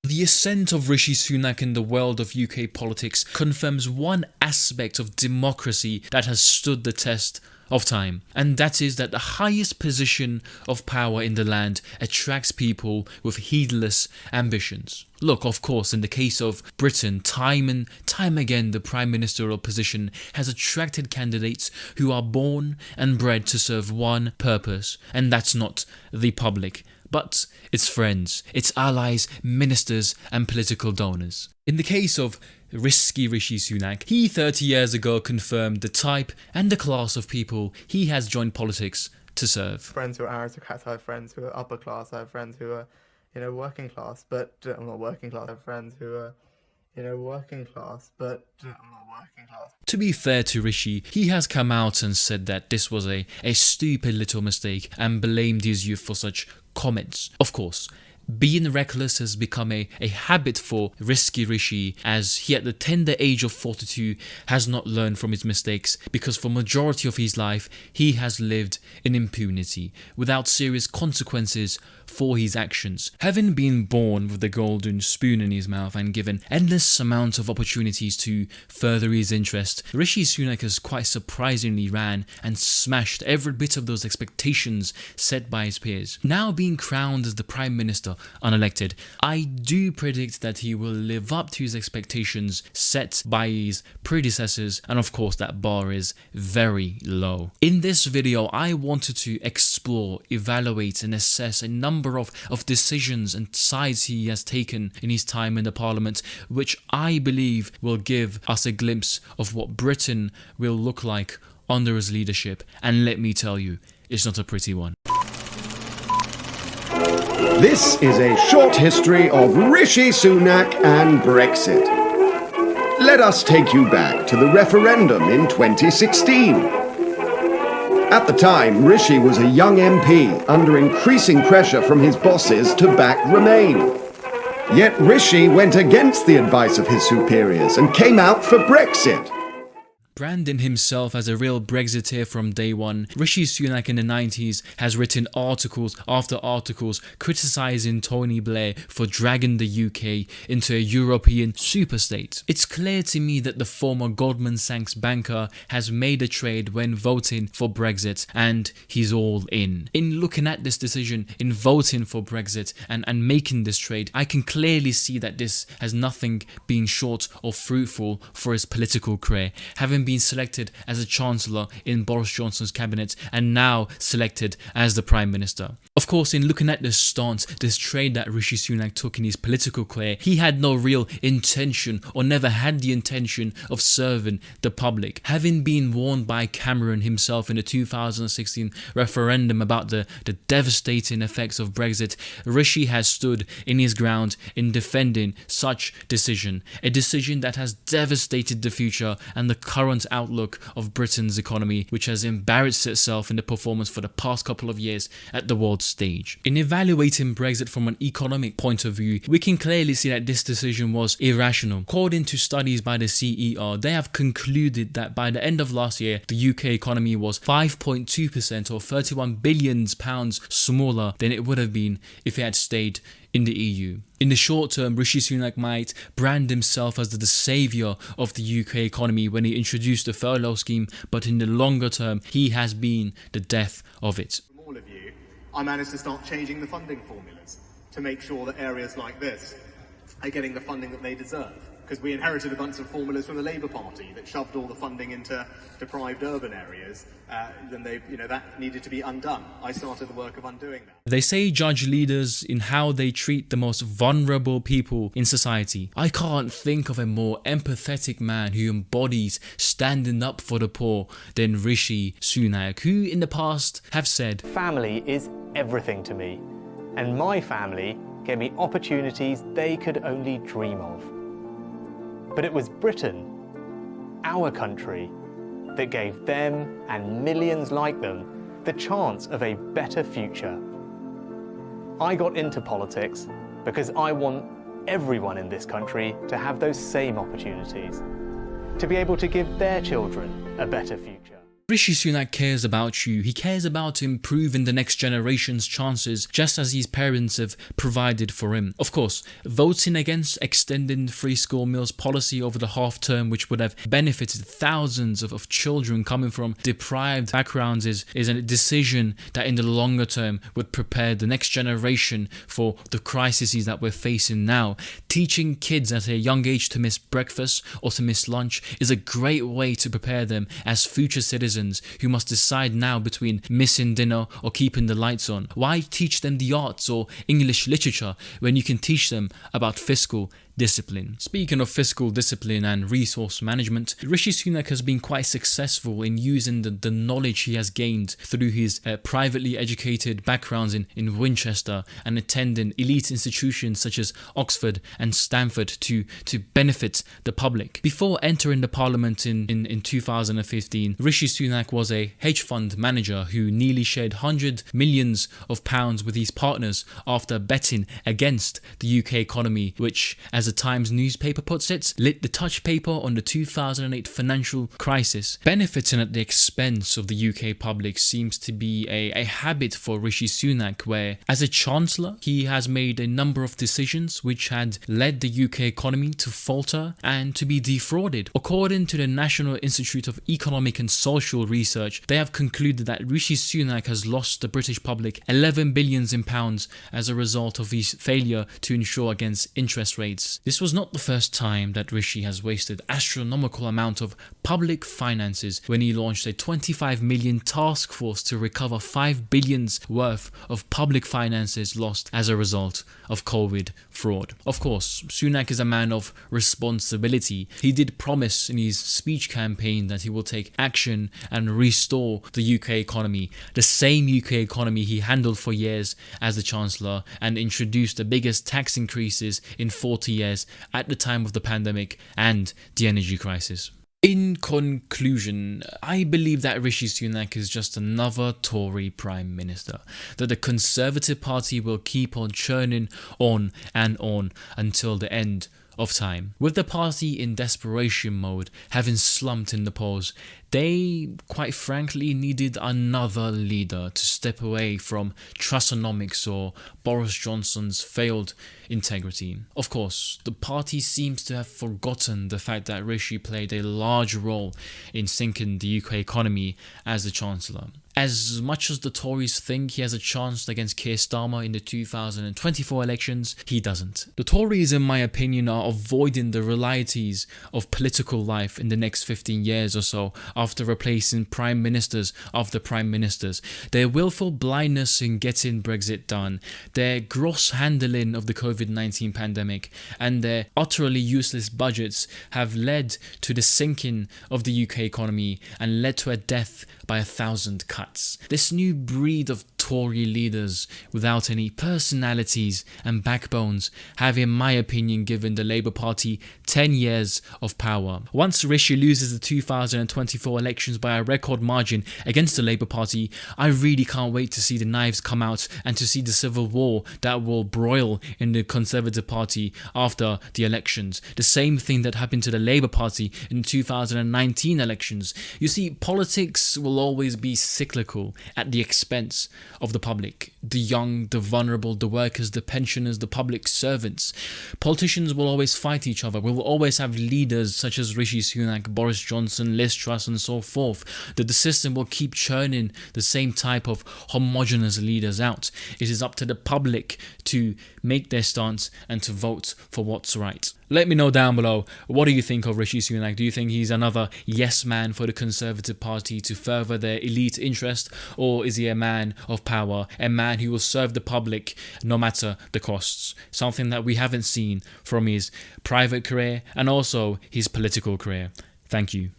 The ascent of Rishi Sunak in the world of UK politics confirms one aspect of democracy that has stood the test of time, and that is that the highest position of power in the land attracts people with heedless ambitions. Look, of course, in the case of Britain, time and time again the prime ministerial position has attracted candidates who are born and bred to serve one purpose, and that's not the public, but its friends, its allies, ministers and political donors. In the case of risky Rishi Sunak, he 30 years ago confirmed the type and the class of people he has joined politics to serve. Friends who are aristocrats, I have friends who are upper class, I have friends who are, working class, but I'm not working class. I have friends who are, working class, but I'm not working class. To be fair to Rishi, he has come out and said that this was a stupid little mistake and blamed his youth for such comments. Of course, being reckless has become a habit for risky Rishi, as he at the tender age of 42 has not learned from his mistakes, because for majority of his life he has lived in impunity without serious consequences for his actions. Having been born with the golden spoon in his mouth and given endless amounts of opportunities to further his interest, Rishi Sunak has quite surprisingly ran and smashed every bit of those expectations set by his peers. Now being crowned as the Prime Minister unelected, I do predict that he will live up to his expectations set by his predecessors, and of course that bar is very low. In this video I wanted to explore, evaluate and assess a number of decisions and sides he has taken in his time in the Parliament, which I believe will give us a glimpse of what Britain will look like under his leadership, and let me tell you, it's not a pretty one. This is a short history of Rishi Sunak and Brexit. Let us take you back to the referendum in 2016. At the time, Rishi was a young MP under increasing pressure from his bosses to back Remain. Yet Rishi went against the advice of his superiors and came out for Brexit. Branding himself as a real Brexiteer from day one, Rishi Sunak in the 90s has written articles after articles criticising Tony Blair for dragging the UK into a European superstate. It's clear to me that the former Goldman Sachs banker has made a trade when voting for Brexit, and he's all in. In looking at this decision, in voting for Brexit and making this trade, I can clearly see that this has nothing been short of fruitful for his political career, having been selected as a Chancellor in Boris Johnson's cabinet and now selected as the Prime Minister. Of course, in looking at this stance, this trade that Rishi Sunak took in his political career, he had no real intention or never had the intention of serving the public. Having been warned by Cameron himself in the 2016 referendum about the devastating effects of Brexit, Rishi has stood in his ground in defending such decision, a decision that has devastated the future and the current outlook of Britain's economy, which has embarrassed itself in the performance for the past couple of years at the world stage. In evaluating Brexit from an economic point of view, we can clearly see that this decision was irrational. According to studies by the CER, they have concluded that by the end of last year, the UK economy was 5.2% or £31 billion smaller than it would have been if it had stayed in the EU. In the short term, Rishi Sunak might brand himself as the saviour of the UK economy when he introduced the furlough scheme, but in the longer term, he has been the death of it. From all of you, I managed to start changing the funding formulas to make sure that areas like this are getting the funding that they deserve. Because we inherited a bunch of formulas from the Labour Party that shoved all the funding into deprived urban areas, then that needed to be undone. I started the work of undoing that. They say judge leaders in how they treat the most vulnerable people in society. I can't think of a more empathetic man who embodies standing up for the poor than Rishi Sunak, who in the past have said, "Family is everything to me, and my family gave me opportunities they could only dream of. But it was Britain, our country, that gave them and millions like them the chance of a better future. I got into politics because I want everyone in this country to have those same opportunities, to be able to give their children a better future." Rishi Sunak cares about you. He cares about improving the next generation's chances, just as his parents have provided for him. Of course, voting against extending free school meals policy over the half term, which would have benefited thousands of children coming from deprived backgrounds, is a decision that in the longer term would prepare the next generation for the crises that we're facing now. Teaching kids at a young age to miss breakfast or to miss lunch is a great way to prepare them as future citizens who must decide now between missing dinner or keeping the lights on. Why teach them the arts or English literature when you can teach them about fiscal discipline? Speaking of fiscal discipline and resource management, Rishi Sunak has been quite successful in using the knowledge he has gained through his privately educated backgrounds in Winchester and attending elite institutions such as Oxford and Stanford to benefit the public. Before entering the parliament in 2015, Rishi Sunak was a hedge fund manager who nearly shared hundreds of millions of pounds with his partners after betting against the UK economy, which, as the Times newspaper puts it, lit the touch paper on the 2008 financial crisis. Benefiting at the expense of the UK public seems to be a habit for Rishi Sunak, where as a chancellor he has made a number of decisions which had led the UK economy to falter and to be defrauded. According to the National Institute of Economic and Social Research, they have concluded that Rishi Sunak has lost the British public £11 billion as a result of his failure to insure against interest rates. This was not the first time that Rishi has wasted astronomical amount of public finances when he launched a 25 million task force to recover $5 billion worth of public finances lost as a result of COVID fraud. Of course, Sunak is a man of responsibility. He did promise in his speech campaign that he will take action and restore the UK economy, the same UK economy he handled for years as the Chancellor and introduced the biggest tax increases in 40 years at the time of the pandemic and the energy crisis. In conclusion, I believe that Rishi Sunak is just another Tory Prime Minister, that the Conservative Party will keep on churning on and on until the end of time. With the party in desperation mode, having slumped in the polls, they quite frankly needed another leader to step away from Trussonomics or Boris Johnson's failed integrity. Of course, the party seems to have forgotten the fact that Rishi played a large role in sinking the UK economy as the Chancellor. As much as the Tories think he has a chance against Keir Starmer in the 2024 elections, he doesn't. The Tories, in my opinion, are avoiding the realities of political life in the next 15 years or so after replacing prime ministers after prime ministers. Their willful blindness in getting Brexit done, their gross handling of the COVID-19 pandemic, and their utterly useless budgets have led to the sinking of the UK economy and led to a death by 1,000 cuts. This new breed of Tory leaders without any personalities and backbones have, in my opinion, given the Labour Party 10 years of power. Once Rishi loses the 2024 elections by a record margin against the Labour Party, I really can't wait to see the knives come out and to see the civil war that will broil in the Conservative Party after the elections. The same thing that happened to the Labour Party in the 2019 elections. You see, politics will always be cyclical at the expense of the public, the young, the vulnerable, the workers, the pensioners, the public servants. Politicians will always fight each other. We will always have leaders such as Rishi Sunak, Boris Johnson, Liz Truss and so forth. That the system will keep churning the same type of homogenous leaders out. It is up to the public to make their stance and to vote for what's right. Let me know down below, what do you think of Rishi Sunak? Do you think he's another yes man for the Conservative Party to further their elite interest? Or is he a man of power, a man who will serve the public no matter the costs? Something that we haven't seen from his private career and also his political career. Thank you.